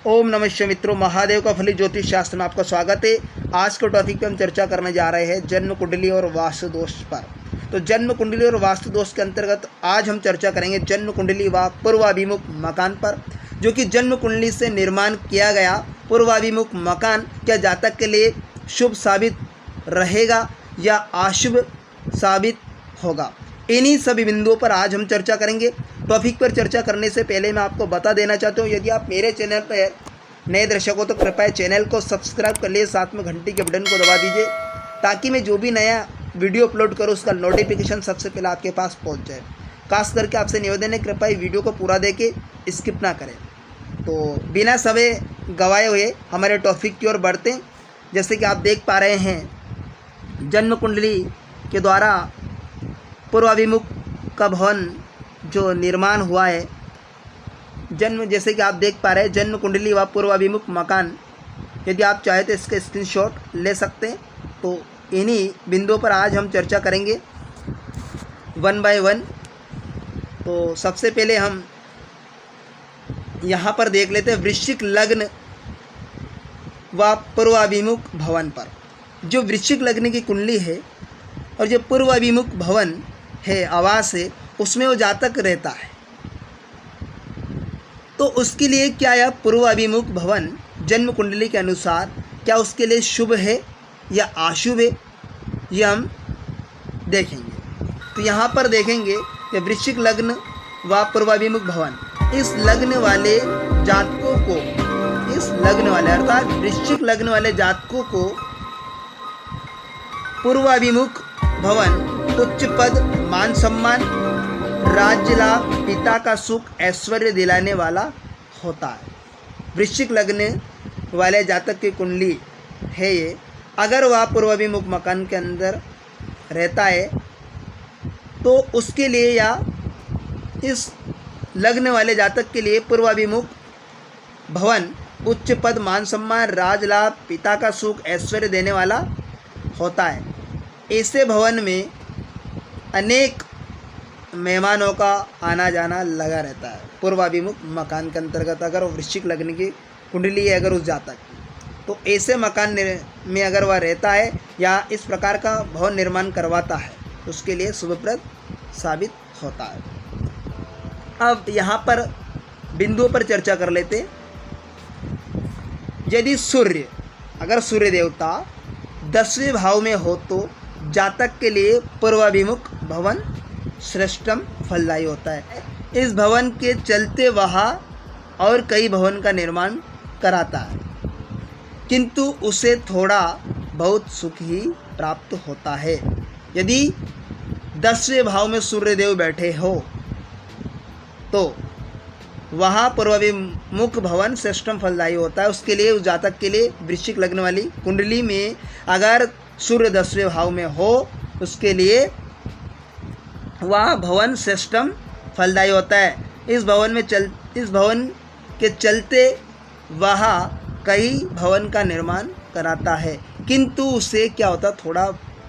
ओम नमः शिवाय मित्रों, महादेव का फलित ज्योतिष शास्त्र में आपका स्वागत है। आज के टॉपिक पे हम चर्चा करने जा रहे हैं जन्म कुंडली और वास्तु दोष पर। तो जन्म कुंडली और वास्तु दोष के अंतर्गत आज हम चर्चा करेंगे जन्म कुंडली व पूर्वाभिमुख मकान पर, जो कि जन्म कुंडली से निर्माण किया गया पूर्वाभिमुख मकान क्या जातक के लिए शुभ साबित रहेगा या अशुभ साबित होगा। इन्हीं सभी बिंदुओं पर आज हम चर्चा करेंगे। टॉपिक पर चर्चा करने से पहले मैं आपको बता देना चाहता हूँ, यदि आप मेरे चैनल पर नए दर्शक हो तो कृपया चैनल को सब्सक्राइब कर लिए, साथ में घंटी के बटन को दबा दीजिए ताकि मैं जो भी नया वीडियो अपलोड करूँ उसका नोटिफिकेशन सबसे पहले आपके पास पहुँच जाए। खास करके आपसे निवेदन है, कृपया वीडियो को पूरा देके स्किप ना करें। तो बिना समय गवाए हुए हमारे टॉपिक की ओर बढ़ते हैं। जैसे कि आप देख पा रहे हैं, जन्म कुंडली के द्वारा पूर्वाभिमुख का भवन जो निर्माण हुआ है, जैसे कि आप देख पा रहे हैं जन्म कुंडली व पूर्वाभिमुख मकान। यदि आप चाहे तो इसका स्क्रीनशॉट ले सकते हैं। तो इन्हीं बिंदुओं पर आज हम चर्चा करेंगे वन बाय वन। तो सबसे पहले हम यहाँ पर देख लेते हैं वृश्चिक लग्न व पूर्वाभिमुख भवन पर। जो वृश्चिक लग्न की कुंडली है और जो पूर्वाभिमुख भवन है, आवास है, उसमें वो जातक रहता है, तो उसके लिए क्या यह पूर्वाभिमुख भवन जन्म कुंडली के अनुसार क्या उसके लिए शुभ है या अशुभ है, यह हम देखेंगे। तो यहाँ पर देखेंगे कि वृश्चिक लग्न व पूर्वाभिमुख भवन, इस लग्न वाले जातकों को, इस लग्न वाले अर्थात वृश्चिक लग्न वाले जातकों को पूर्वाभिमुख भवन उच्च पद, मान सम्मान, राज्य लाभ, पिता का सुख, ऐश्वर्य दिलाने वाला होता है। वृश्चिक लग्न वाले जातक की कुंडली है ये, अगर वह पूर्वाभिमुख मकान के अंदर रहता है तो उसके लिए या इस लग्न वाले जातक के लिए पूर्वाभिमुख भवन उच्च पद, मान सम्मान, राज लाभ, पिता का सुख, ऐश्वर्य देने वाला होता है। ऐसे भवन में अनेक मेहमानों का आना जाना लगा रहता है। पूर्वाभिमुख मकान के अंतर्गत अगर वृश्चिक लग्न की कुंडली है अगर उस जातक की, तो ऐसे मकान में अगर वह रहता है या इस प्रकार का भवन निर्माण करवाता है, उसके लिए शुभप्रद साबित होता है। अब यहाँ पर बिंदुओं पर चर्चा कर लेते। यदि सूर्य, अगर सूर्य देवता 10वें भाव में हो तो जातक के लिए पूर्वाभिमुख भवन श्रेष्ठम फलदायी होता है। इस भवन के चलते वह और कई भवन का निर्माण कराता है, किंतु उसे थोड़ा बहुत सुख ही प्राप्त होता है। यदि 10वें भाव में सूर्यदेव बैठे हो तो वहाँ पूर्वाभिमुख भवन श्रेष्ठम फलदायी होता है। उसके लिए, उस जातक के लिए वृश्चिक लग्न वाली कुंडली में अगर सूर्य 10वें भाव में हो, उसके लिए वह भवन श्रेष्ठम फलदायी होता है। इस भवन के चलते वह कई भवन का निर्माण कराता है, किंतु उसे क्या होता, थोड़ा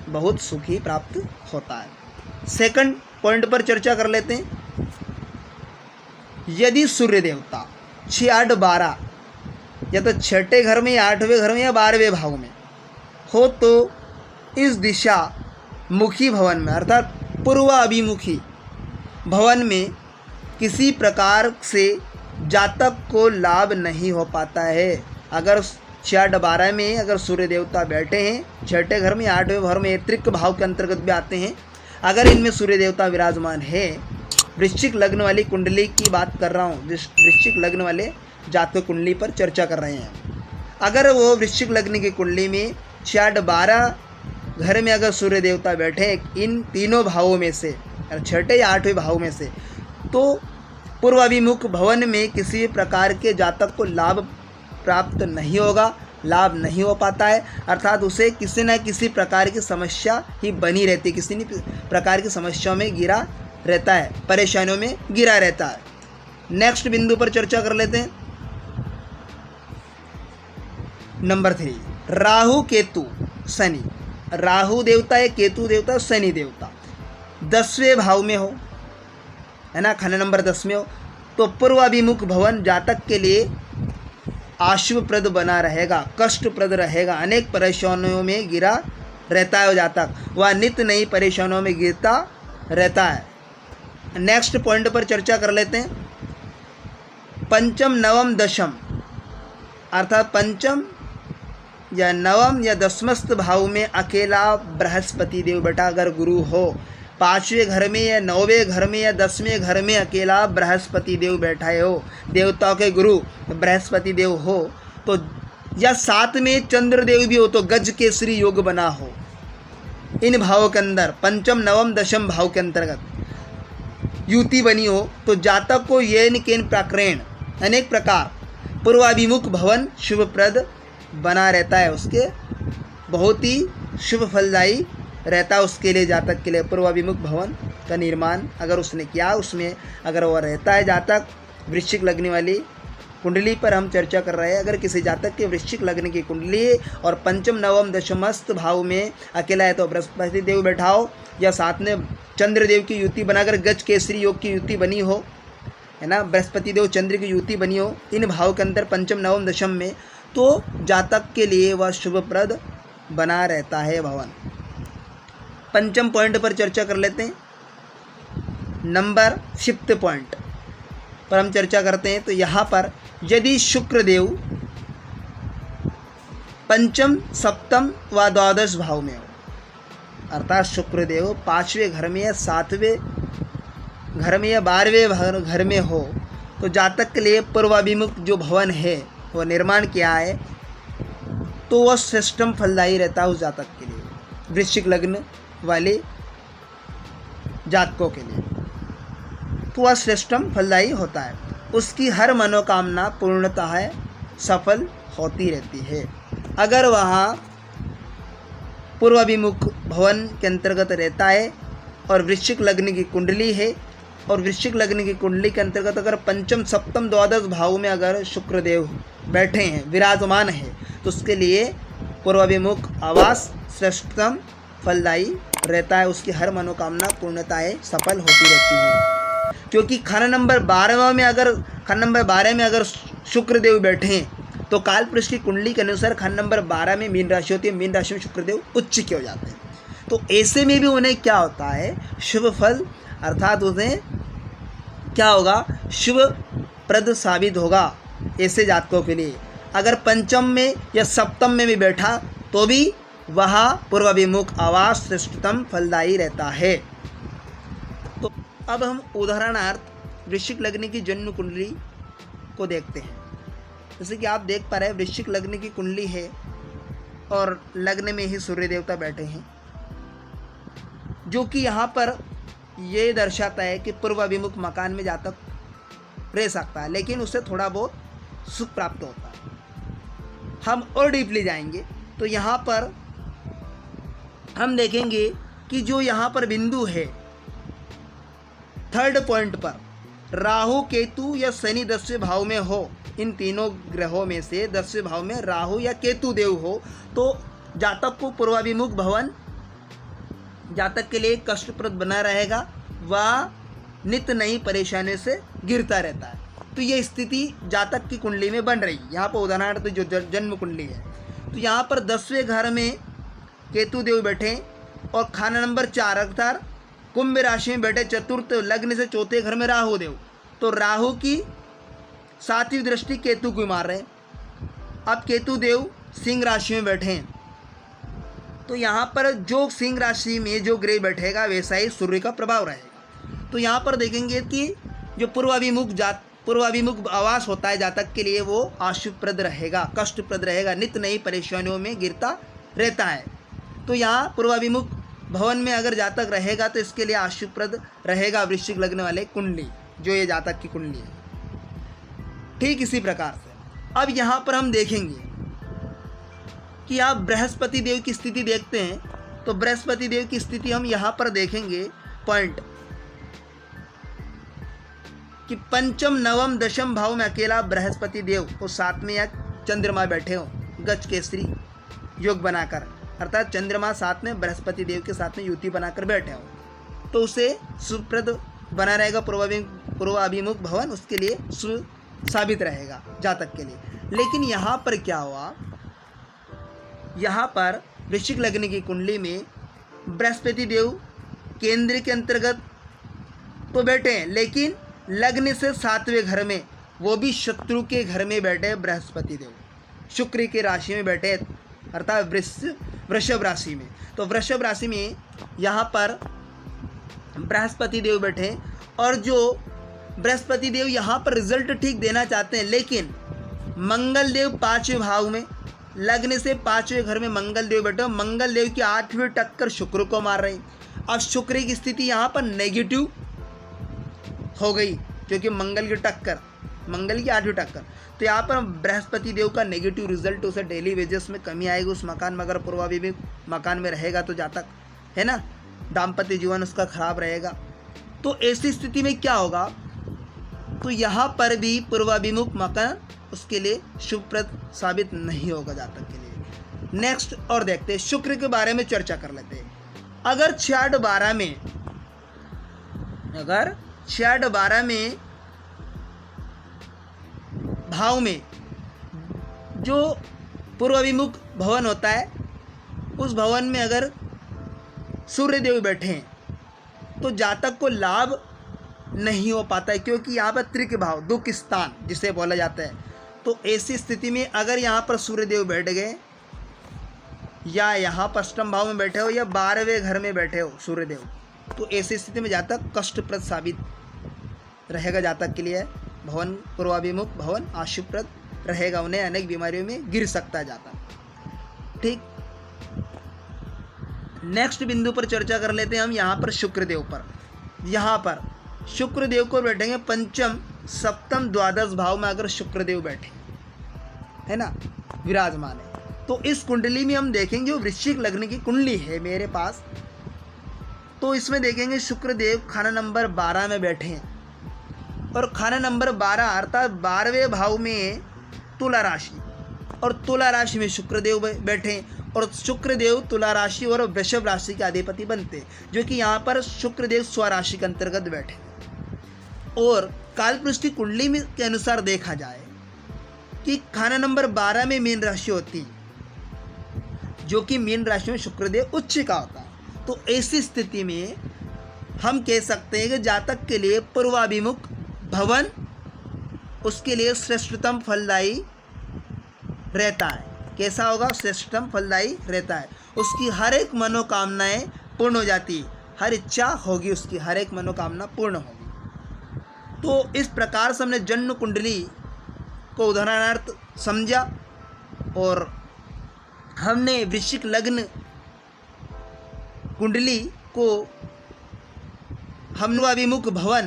बहुत सुख ही प्राप्त होता है। सेकंड पॉइंट पर चर्चा कर लेते हैं। यदि सूर्य देवता 6, 8, 12 या तो छठे घर में या 8वें घर में या 12वें भाव में हो तो इस दिशा मुखी भवन में अर्थात पूर्वाभिमुखी भवन में किसी प्रकार से जातक को लाभ नहीं हो पाता है। अगर 6, 12 में अगर सूर्य देवता बैठे हैं, छठे घर में 8वें घर में त्रिक भाव के अंतर्गत भी आते हैं, अगर इनमें सूर्य देवता विराजमान है, वृश्चिक लग्न वाली कुंडली की बात कर रहा हूँ, वृश्चिक लग्न वाले जातक कुंडली पर चर्चा कर रहे हैं। अगर वो वृश्चिक लग्न की कुंडली में 6, 12 घर में अगर सूर्य देवता बैठे इन तीनों भावों में से, छठे या 8वें भाव में से, तो पूर्वाभिमुख भवन में किसी प्रकार के जातक को लाभ प्राप्त नहीं होगा, लाभ नहीं हो पाता है। अर्थात उसे किसी न किसी प्रकार की समस्या ही बनी रहती है, किसी न प्रकार की समस्याओं में घिरा रहता है, परेशानियों में घिरा रहता है। नेक्स्ट बिंदु पर चर्चा कर लेते हैं। नंबर 3, राहु केतु शनि। राहु देवता है, केतु देवता, शनि देवता 10वें भाव में हो, है ना, खाना नंबर 10 में हो, तो पूर्वाभिमुख भवन जातक के लिए अशुभप्रद बना रहेगा, कष्टप्रद रहेगा, अनेक परेशानियों में गिरा रहता है वो जातक, वह नित्य नई परेशानियों में गिरता रहता है। नेक्स्ट पॉइंट पर चर्चा कर लेते हैं। पंचम नवम दशम अर्थात पंचम या नवम या दसमस्त भाव में अकेला बृहस्पति देव बेटा अगर गुरु हो, पाँचवें घर में या नौवें घर में या 10वें घर में अकेला बृहस्पति देव बैठा हो, देवताओं के गुरु बृहस्पति देव हो तो, या साथ में चंद्रदेव भी हो तो गज केसरी योग बना हो, इन भावों के अंदर पंचम नवम दशम भाव के अंतर्गत युति बनी हो तो जातक को येन केन प्राक्रेण अनेक प्रकार पूर्वाभिमुख भवन शुभप्रद बना रहता है, उसके बहुत ही शुभ फलदायी रहता है उसके लिए, जातक के लिए पूर्वाभिमुख भवन का निर्माण अगर उसने किया, उसमें अगर वह रहता है जातक। वृश्चिक लग्न वाली कुंडली पर हम चर्चा कर रहे हैं। अगर किसी जातक के वृश्चिक लग्न की कुंडली और पंचम नवम दशमस्त भाव में अकेला है तो बृहस्पति देव बैठाओ, या साथ में चंद्रदेव की युति बनाकर गज केसरी योग की युति बनी हो, है ना, बृहस्पति देव चंद्र की युति बनी हो इन भाव के अंदर पंचम नवम दशम में, तो जातक के लिए वह शुभप्रद बना रहता है भवन। पंचम पॉइंट पर चर्चा कर लेते हैं। नंबर 5th पॉइंट पर हम चर्चा करते हैं। तो यहाँ पर यदि शुक्रदेव पंचम सप्तम व द्वादश भाव में हो, अर्थात शुक्रदेव 5वें घर में या 7वें घर में या 12वें घर में हो तो जातक के लिए पूर्वाभिमुख जो भवन है वो निर्माण किया है तो वह श्रेष्ठम फलदायी रहता है उस जातक के लिए, वृश्चिक लग्न वाले जातकों के लिए, तो वह श्रेष्ठम फलदायी होता है। उसकी हर मनोकामना पूर्णतः सफल होती रहती है। अगर वहाँ पूर्वाभिमुख भवन के अंतर्गत रहता है और वृश्चिक लग्न की कुंडली है, और वृश्चिक लग्न की कुंडली के अंतर्गत अगर पंचम सप्तम द्वादश भाव में अगर शुक्रदेव बैठे हैं, विराजमान है, तो उसके लिए पूर्वाभिमुख आवास श्रेष्ठतम फलदायी रहता है। उसकी हर मनोकामना पूर्णतः सफल होती रहती है। क्योंकि खाना नंबर 12 में अगर शुक्रदेव बैठे हैं तो कालपुरुष की कुंडली के अनुसार खाना नंबर 12 में मीन राशि होती है, मीन राशि में शुक्रदेव उच्च के हो जाते हैं। तो ऐसे में भी उन्हें क्या होता है, शुभ फल, अर्थात उन्हें क्या होगा, शुभ प्रद साबित होगा ऐसे जातकों के लिए। अगर पंचम में या सप्तम में भी बैठा तो भी वह पूर्वाभिमुख आवास श्रेष्ठतम फलदायी रहता है। तो अब हम उदाहरणार्थ वृश्चिक लग्न की जन्म कुंडली को देखते हैं। जैसे कि आप देख पा रहे हैं वृश्चिक लग्न की कुंडली है और लग्न में ही सूर्य देवता बैठे हैं, जो कि यहाँ पर ये दर्शाता है कि पूर्वाभिमुख मकान में जातक रह सकता है, लेकिन उससे थोड़ा बहुत सुख प्राप्त होता है। हम और डीपली जाएंगे तो यहाँ पर हम देखेंगे कि जो यहाँ पर बिंदु है 3rd पॉइंट पर राहु केतु या शनि 10वें भाव में हो, इन तीनों ग्रहों में से 10वें भाव में राहु या केतु देव हो तो जातक को पूर्वाभिमुख भवन जातक के लिए कष्टप्रद बना रहेगा, वह नित्य नई परेशानियों से गिरता रहता है। तो ये स्थिति जातक की कुंडली में बन रही है। यहाँ पर उदाहरण तो जो जन्म कुंडली है, तो यहाँ पर 10वें घर में केतु देव बैठे और खाना नंबर 4 अर्थात कुंभ राशि में बैठे, चतुर्थ लग्न से 4थे घर में राहु देव, तो राहु की 7वीं दृष्टि केतु को मार रहे हैं। अब केतु देव सिंह राशि में बैठे हैं, तो यहाँ पर जो सिंह राशि में जो ग्रह बैठेगा वैसा ही सूर्य का प्रभाव रहेगा। तो यहाँ पर देखेंगे कि जो पूर्वाभिमुख आवास होता है जातक के लिए वो अशुभप्रद रहेगा, कष्टप्रद रहेगा, नित्य नई परेशानियों में गिरता रहता है। तो यहाँ पूर्वाभिमुख भवन में अगर जातक रहेगा तो इसके लिए अशुभप्रद रहेगा वृश्चिक लग्न वाले कुंडली, जो ये जातक की कुंडली है। ठीक इसी प्रकार से अब यहाँ पर हम देखेंगे कि आप बृहस्पति देव की स्थिति देखते हैं, तो बृहस्पति देव की स्थिति हम यहाँ पर देखेंगे पॉइंट कि पंचम नवम दशम भाव में अकेला बृहस्पति देव और साथ में या चंद्रमा बैठे हो गज केसरी योग बनाकर, अर्थात चंद्रमा साथ में बृहस्पति देव के साथ में युति बनाकर बैठे हो, तो उसे सुप्रद बना रहेगा पूर्वाभिमुख भवन, उसके लिए साबित रहेगा जातक के लिए। लेकिन यहाँ पर क्या हुआ, यहाँ पर वृश्चिक लग्न की कुंडली में बृहस्पति देव केंद्र के अंतर्गत तो बैठे हैं, लेकिन लग्न से 7वें घर में, वो भी शत्रु के घर में बैठे बृहस्पति देव, शुक्र की राशि में बैठे, अर्थात वृषभ राशि में। तो वृषभ राशि में यहाँ पर बृहस्पति देव बैठे, और जो बृहस्पति देव यहाँ पर रिजल्ट ठीक देना चाहते हैं, लेकिन मंगल देव 5वें भाव में, लग्न से 5वें घर में मंगल देव बैठे, मंगल देव की 8वीं टक्कर शुक्र को मार रही। अब शुक्र की स्थिति यहाँ पर नेगेटिव हो गई, क्योंकि मंगल की टक्कर, मंगल की 8वीं टक्कर, तो यहाँ पर बृहस्पति देव का नेगेटिव रिजल्ट, उसे डेली वेजेस में कमी आएगी उस मकान में, अगर पूर्वाभिमुख मकान में रहेगा तो जातक, है ना, दाम्पत्य जीवन उसका खराब रहेगा। तो ऐसी स्थिति में क्या होगा, तो यहाँ पर भी पूर्वाभिमुख मकान उसके लिए शुभप्रद साबित नहीं होगा जातक के लिए। नेक्स्ट और देखते हैं, शुक्र के बारे में चर्चा कर लेते हैं। अगर 6-12 में, अगर 6-12 में भाव में जो पूर्वाभिमुख भवन होता है, उस भवन में अगर सूर्य देव बैठे हैं तो जातक को लाभ नहीं हो पाता है, क्योंकि यहाँ पर त्रिक भाव, दुख स्थान जिसे बोला जाता है। तो ऐसी स्थिति में अगर यहाँ पर सूर्य देव बैठ गए, या यहाँ पर अष्टम भाव में बैठे हो, या 12वें घर में बैठे हो सूर्य देव, तो ऐसी स्थिति में जातक कष्टप्रद साबित रहेगा जातक के लिए। भवन पूर्वाभिमुख भवन अशुभप्रद रहेगा, उन्हें अनेक बीमारियों में गिर सकता है जातक। ठीक, नेक्स्ट बिंदु पर चर्चा कर लेते हैं हम यहाँ पर शुक्रदेव पर। यहाँ पर शुक्रदेव को बैठेंगे पंचम, सप्तम, द्वादश भाव में अगर शुक्रदेव बैठे, है ना, विराजमान है, तो इस कुंडली में हम देखेंगे, जो वृश्चिक लग्न की कुंडली है मेरे पास, तो इसमें देखेंगे शुक्रदेव खाना नंबर 12 में बैठे हैं, और खाना नंबर 12 अर्थात 12वें भाव में तुला राशि, और तुला राशि में शुक्रदेव बैठे हैं, और शुक्रदेव तुला राशि और वृषभ राशि के अधिपति बनते हैं, जो कि यहाँ पर शुक्रदेव स्वराशि के अंतर्गत बैठे। और कालपुरुष की कुंडली में के अनुसार देखा जाए कि खाना नंबर 12 में मीन राशि होती है, जो कि मीन राशि में शुक्रदेव उच्च का होता है। तो ऐसी स्थिति में हम कह सकते हैं कि जातक के लिए पूर्वाभिमुख भवन उसके लिए श्रेष्ठतम फलदायी रहता है। कैसा होगा? श्रेष्ठतम फलदायी रहता है। उसकी हर एक मनोकामनाएं पूर्ण हो जाती है, हर इच्छा होगी उसकी, हर एक मनोकामना पूर्ण होगी। तो इस प्रकार से हमने जन्म कुंडली को उदाहरणार्थ समझा, और हमने वृश्चिक लग्न कुंडली को हम अभिमुख भवन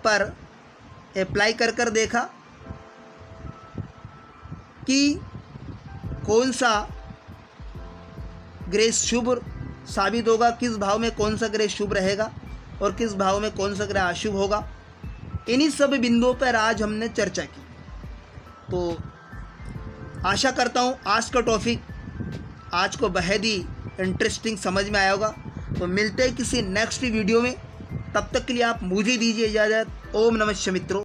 पर अप्लाई कर देखा कि कौन सा ग्रह शुभ साबित होगा, किस भाव में कौन सा ग्रह शुभ रहेगा और किस भाव में कौन सा ग्रह अशुभ होगा। इन्हीं सब बिंदुओं पर आज हमने चर्चा की। तो आशा करता हूँ आज का टॉपिक आज को बेहद ही इंटरेस्टिंग समझ में आया होगा। तो मिलते हैं किसी नेक्स्ट वीडियो में, तब तक के लिए आप मुझे दीजिए इजाज़त। ओम नमः शिवाय मित्रों।